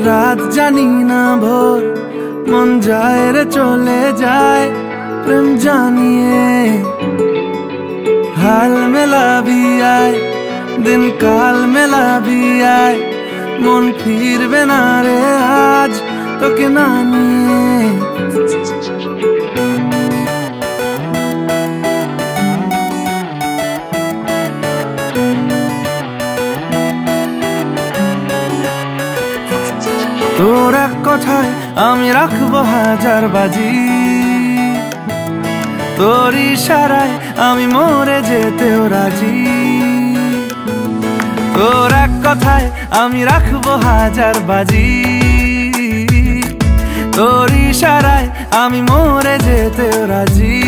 রাত জানি না ভোর মন যায় রে চলে যায় প্রেম জানিয়ে हाल मेला भी आए दिन काल मेला भी आए मन फिर बेना रे आज तो के नानिए তোর এক কথায় আমি রাখবো হাজার বাজি তোর ইশারায় আমি মরে যেতেও রাজি তোর এক কথায় আমি রাখবো হাজার বাজি তোর ইশারায় আমি মরে যেতেও রাজি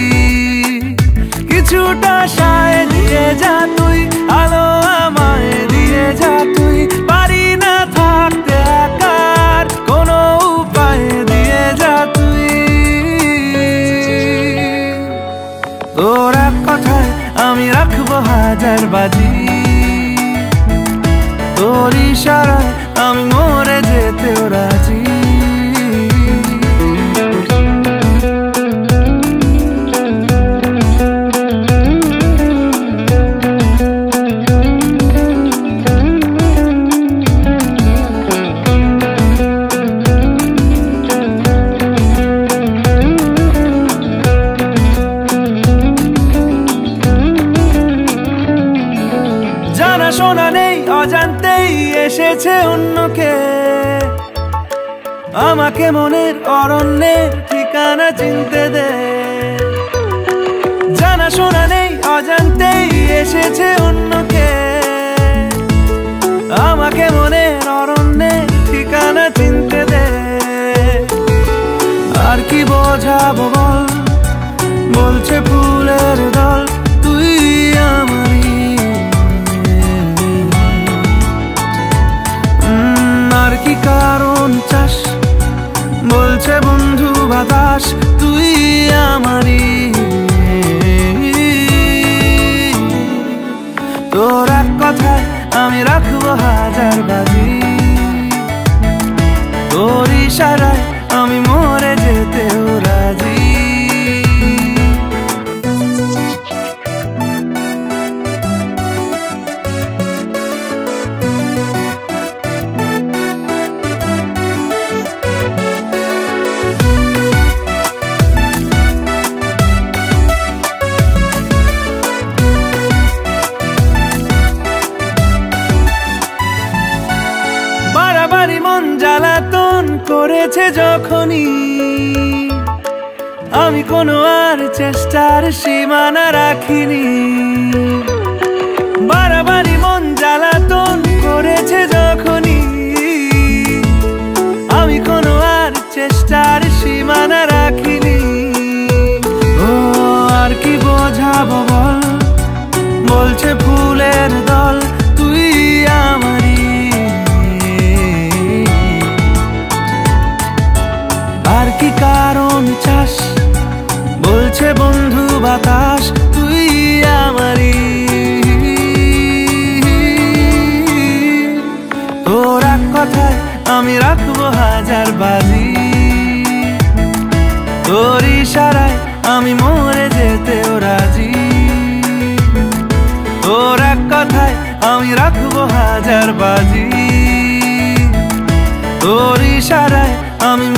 কিছুটা সায় দিয়ে যা তুই আলো আমায় দিয়ে যা তুই পারি না থাকতে একার কোনো উপায় দিয়ে যা তুই তোর এক কথায় আমি রাখবো হাজার বাজি তোর ইশারায় আমি মরে যেতেও রাজি শোনা নেই অজান্তেই এসেছে অন্যকে আমাকে মনের অরণ্যের ঠিকানা চিনতে দে জানা শোনা নেই অজান্তেই এসেছে অন্যকে আমাকে মনের অরণ্যের ঠিকানা চিনতে দে আর কি বোঝাবো বল বলছে ফুলের দল তুই আমারই আর কি কারণ চাস বলছে বন্ধু বাতাস তুই আমারই তোর এক কথায় আমি রাখবো হাজার বাজি তোর ইশারায় আমি মরে যেতেও রাজি বাড়াবাড়ি মন জ্বালাতন করেছে যখনই আমি কোনো আর চেষ্টার সীমানা রাখিনি বাড়াবাড়ি মন জ্বালাতন করেছে যখনই আমি কোনো আর চেষ্টার সীমানা রাখিনি ও আর কি বোঝাবো বল বলছে ফুলের দল তুই আমারই আর কি কারণ চাস বলছে বন্ধু বাতাস তুই আমারই তোর এক কথায় আমি রাখবো হাজার বাজি তোর ইশারায় আমি মরে যেতেও রাজি তোর এক কথায় আমি রাখবো হাজার বাজি তোর ইশারায় আমি